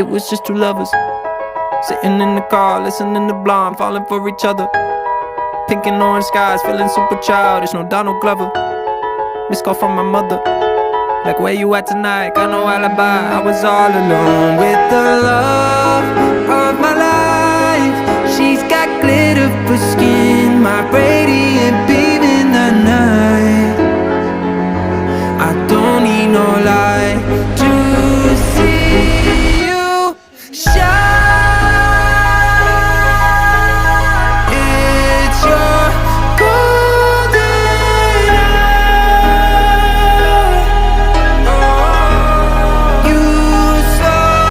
It was just two lovers sitting in the car, listening to Blonde, falling for each other. Pink and orange skies, feeling super childish. No Donald Glover. Missed call from my mother, like, where you at tonight? Got no alibi. I was all alone with the love of my life.